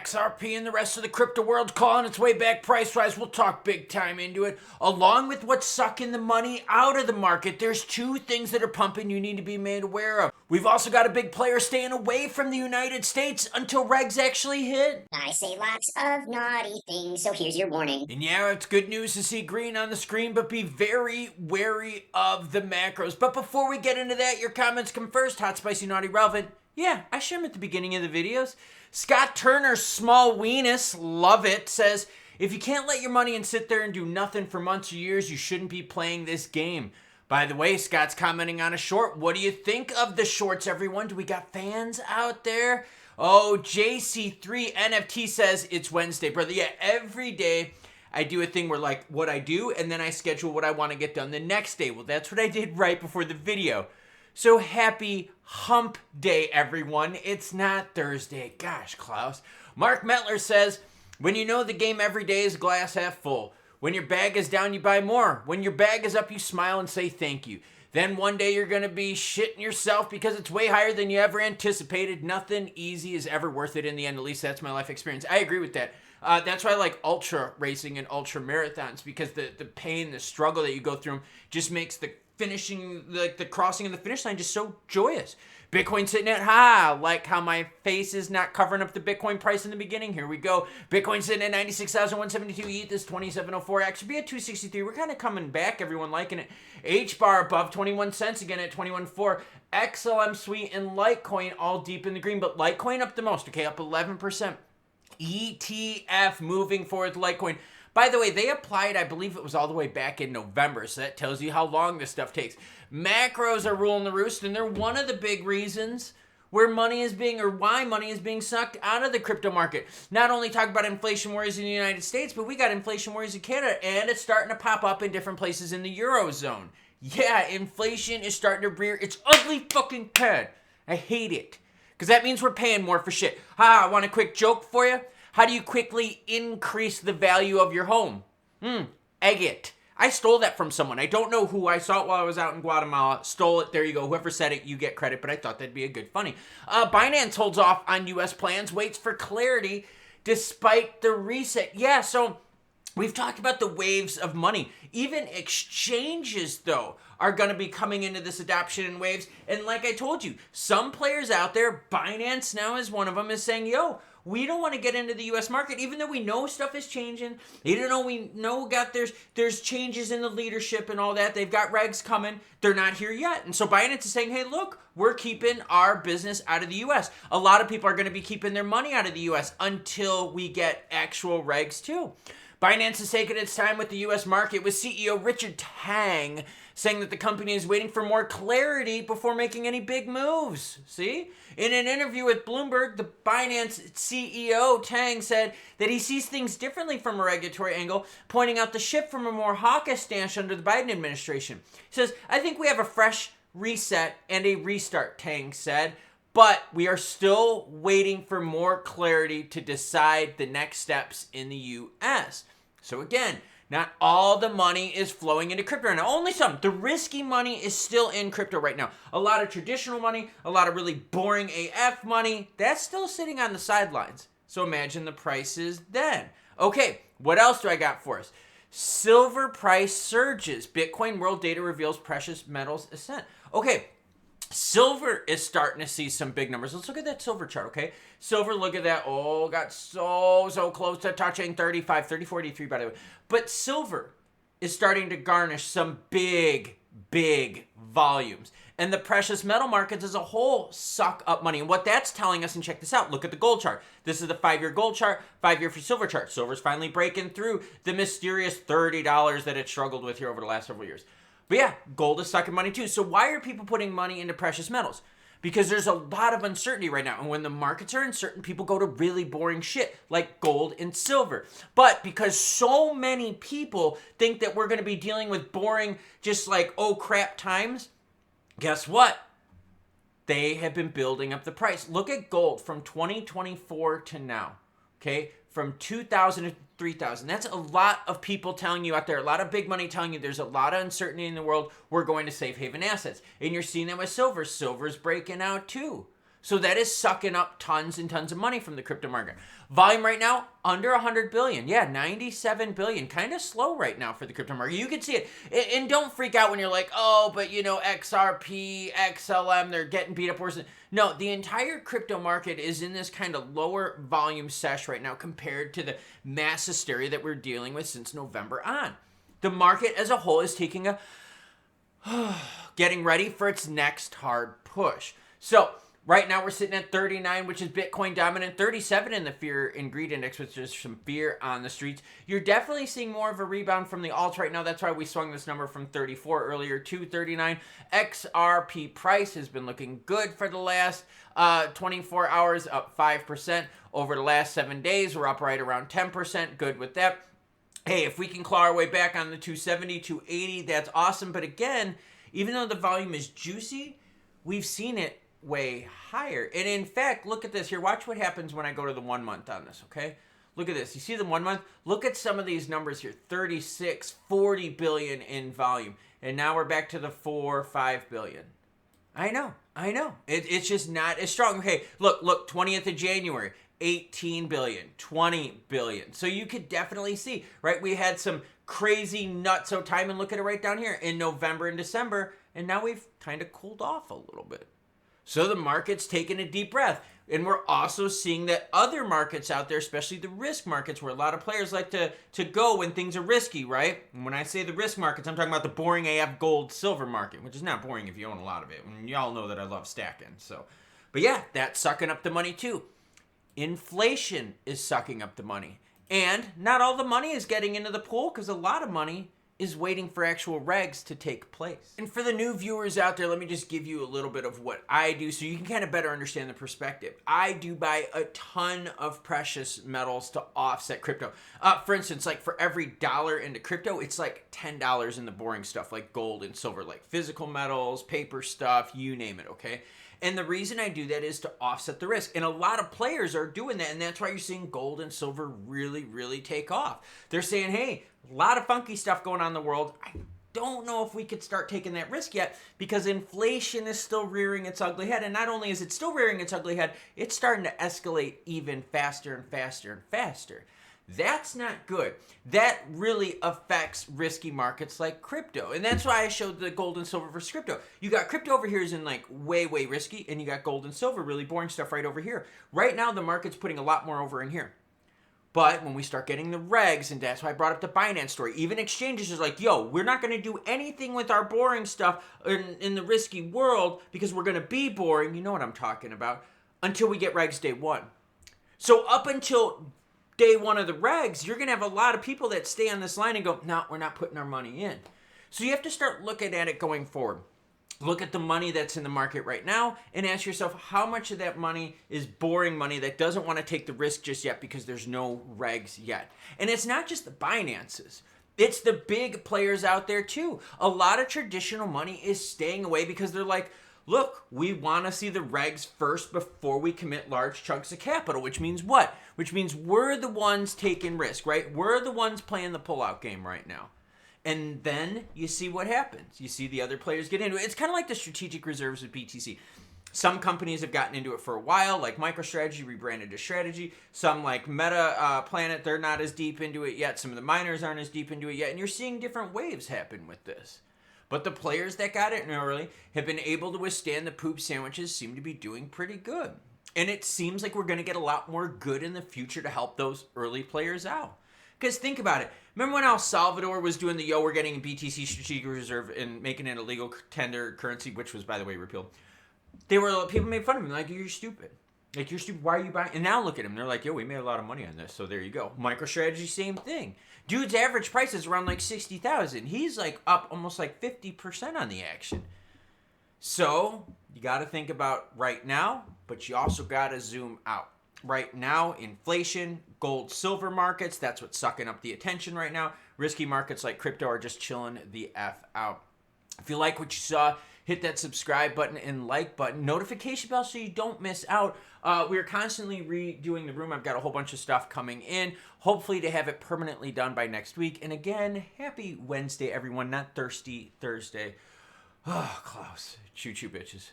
XRP and the rest of the crypto world calling its way back price-wise. We'll talk big time into it. Along with what's sucking the money out of the market, there's two things that are pumping you need to be made aware of. We've also got a big player staying away from the United States until regs actually hit. I say lots of naughty things, so here's your warning. And yeah, it's good news to see green on the screen, but be very wary of the macros. But before we get into that, your comments come first. Hot, spicy, naughty, relevant. Yeah, I share them at the beginning of the videos. Scott Turner, small weenus, love it, says, if you can't let your money and sit there and do nothing for months or years, you shouldn't be playing this game. By the way, Scott's commenting on a short. What do you think of the shorts, everyone? Do we got fans out there? Oh, JC3 NFT says it's Wednesday, brother. Yeah, every day I do a thing where like what I do, and then I schedule what I want to get done the next day. Well, that's what I did right before the video. So happy hump day, everyone. It's not Thursday. Gosh, Klaus. Mark Metler says, when you know the game every day is glass half full. When your bag is down, you buy more. When your bag is up, you smile and say thank you. Then one day you're going to be shitting yourself because it's way higher than you ever anticipated. Nothing easy is ever worth it in the end. At least that's my life experience. I agree with that. That's why I like ultra racing and ultra marathons, because the pain, the struggle that you go through just makes the finishing, like the crossing of the finish line just so joyous. Bitcoin sitting at like how my face is not covering up the Bitcoin price in the beginning. Here we go. Bitcoin sitting at 96,172. ETH is 2704. XRP at 263. We're kind of coming back. Everyone liking it. H-bar above 21 cents again at 21.4. XLM Suite and Litecoin all deep in the green, but Litecoin up the most. Okay, up 11%. ETF moving forward to Litecoin. By the way, they applied, I believe it was all the way back in November, so that tells you how long this stuff takes. Macros are ruling the roost, and they're one of the big reasons where money is being, or why money is being sucked out of the crypto market. Not only talk about inflation worries in the United States, but we got inflation worries in Canada, and it's starting to pop up in different places in the Eurozone. Yeah, inflation is starting to rear its ugly fucking head. I hate it, because that means we're paying more for shit. I want a quick joke for you. How do you quickly increase the value of your home? Egg it. I stole that from someone. I don't know who. I saw it while I was out in Guatemala. Stole it. There you go. Whoever said it, you get credit. But I thought that'd be a good funny. Binance holds off on US plans, waits for clarity despite the reset. Yeah, so we've talked about the waves of money. Even exchanges, though, are going to be coming into this adoption in waves. And like I told you, some players out there, Binance now is one of them, is saying, yo, we don't want to get into the U.S. market, even though we know stuff is changing. Even though we know there's changes in the leadership and all that. They've got regs coming. They're not here yet. And so Binance is saying, hey, look, we're keeping our business out of the U.S. A lot of people are going to be keeping their money out of the U.S. until we get actual regs too. Binance is taking its time with the U.S. market, with CEO Richard Tang saying that the company is waiting for more clarity before making any big moves. See? In an interview with Bloomberg, the Binance CEO Tang said that he sees things differently from a regulatory angle, pointing out the shift from a more hawkish stance under the Biden administration. He says, I think we have a fresh reset and a restart, Tang said, but we are still waiting for more clarity to decide the next steps in the U.S. So again, not all the money is flowing into crypto right now. Only some. The risky money is still in crypto right now. A lot of traditional money, a lot of really boring AF money, that's still sitting on the sidelines. So imagine the prices then. Okay, what else do I got for us? Silver price surges. Bitcoin world data reveals precious metals ascent. Okay, silver is starting to see some big numbers. Let's look at that silver chart, okay? Silver, look at that. Oh, got so close to touching 35, 34, 83, by the way. But silver is starting to garnish some big volumes. And the precious metal markets as a whole suck up money. And what that's telling us, and check this out, look at the gold chart. This is the 5-year gold chart, 5-year for silver chart. Silver's finally breaking through the mysterious $30 that it struggled with here over the last several years. But yeah, gold is sucking money too. So why are people putting money into precious metals? Because there's a lot of uncertainty right now. And when the markets are uncertain, people go to really boring shit like gold and silver. But because so many people think that we're going to be dealing with boring, just like, oh crap times, guess what? They have been building up the price. Look at gold from 2024 to now. Okay? From 2,000 to 3,000. That's a lot of people telling you out there, a lot of big money telling you there's a lot of uncertainty in the world. We're going to safe haven assets. And you're seeing that with silver. Silver's breaking out too. So that is sucking up tons and tons of money from the crypto market. Volume right now, under 100 billion. Yeah, 97 billion. Kind of slow right now for the crypto market. You can see it. And don't freak out when you're like, oh, but you know, XRP, XLM, they're getting beat up worse. No, the entire crypto market is in this kind of lower volume sesh right now compared to the mass hysteria that we're dealing with since November on. The market as a whole is taking a getting ready for its next hard push. So right now we're sitting at 39, which is Bitcoin dominant, 37 in the fear and greed index, which is some fear on the streets. You're definitely seeing more of a rebound from the alts right now. That's why we swung this number from 34 earlier to 39. XRP price has been looking good for the last 24 hours, up 5%. Over the last 7 days, we're up right around 10%. Good with that. Hey, if we can claw our way back on the 270, 280, that's awesome. But again, even though the volume is juicy, we've seen it way higher. And in fact, look at this here. Watch what happens when I go to the 1 month on this, okay? Look at this. You see the 1 month? Look at some of these numbers here. 36, 40 billion in volume. And now we're back to the 4, 5 billion. I know. It's just not as strong. Okay, look, 20th of January. 18 billion, 20 billion. So you could definitely see, right? We had some crazy nutso time, and look at it right down here in November and December, and now we've kind of cooled off a little bit. So the market's taking a deep breath. And we're also seeing that other markets out there, especially the risk markets, where a lot of players like to go when things are risky, right? And when I say the risk markets, I'm talking about the boring AF gold silver market, which is not boring if you own a lot of it. And y'all know that I love stacking. But yeah, that's sucking up the money too. Inflation is sucking up the money. And not all the money is getting into the pool, because a lot of money is waiting for actual regs to take place. And for the new viewers out there, let me just give you a little bit of what I do so you can kind of better understand the perspective. I do buy a ton of precious metals to offset crypto. For instance, like for every dollar into crypto, it's like $10 in the boring stuff like gold and silver, like physical metals, paper stuff, you name it, okay? And the reason I do that is to offset the risk. And a lot of players are doing that, and that's why you're seeing gold and silver really, really take off. They're saying, hey, a lot of funky stuff going on in the world. I don't know if we could start taking that risk yet, because inflation is still rearing its ugly head. And not only is it still rearing its ugly head, it's starting to escalate even faster and faster and faster. That's not good. That really affects risky markets like crypto. And that's why I showed the gold and silver versus crypto. You got crypto over here is in like way, way risky, and you got gold and silver, really boring stuff right over here. Right now, the market's putting a lot more over in here. But when we start getting the regs, and that's why I brought up the Binance story, even exchanges is like, yo, we're not going to do anything with our boring stuff in the risky world because we're going to be boring, you know what I'm talking about, until we get regs day one. So up until day one of the regs, you're going to have a lot of people that stay on this line and go, no, we're not putting our money in. So you have to start looking at it going forward. Look at the money that's in the market right now and ask yourself how much of that money is boring money that doesn't want to take the risk just yet because there's no regs yet. And it's not just the Binance's. It's the big players out there too. A lot of traditional money is staying away because they're like, look, we want to see the regs first before we commit large chunks of capital, which means what? Which means we're the ones taking risk, right? We're the ones playing the pullout game right now. And then you see what happens. You see the other players get into it. It's kind of like the strategic reserves with BTC. Some companies have gotten into it for a while, like MicroStrategy rebranded to Strategy. Some like Meta Planet, they're not as deep into it yet. Some of the miners aren't as deep into it yet. And you're seeing different waves happen with this. But the players that got it early have been able to withstand the poop sandwiches, seem to be doing pretty good. And it seems like we're going to get a lot more good in the future to help those early players out. Because think about it. Remember when El Salvador was doing the, yo, we're getting a BTC strategic reserve and making it a legal tender currency, which was, by the way, repealed. People made fun of him. Like, you're stupid. Like, you're stupid. Why are you buying? And now look at him. They're like, yo, we made a lot of money on this. So there you go. MicroStrategy, same thing. Dude's average price is around like 60,000. He's like up almost like 50% on the action. So you got to think about right now, but you also got to zoom out. Right now, inflation, gold, silver markets, that's what's sucking up the attention right now. Risky markets like crypto are just chilling the F out. If you like what you saw, hit that subscribe button and like button, notification bell so you don't miss out. We are constantly redoing the room. I've got a whole bunch of stuff coming in, hopefully to have it permanently done by next week. And again, happy Wednesday, everyone, not Thirsty Thursday. Oh, Klaus, choo-choo bitches.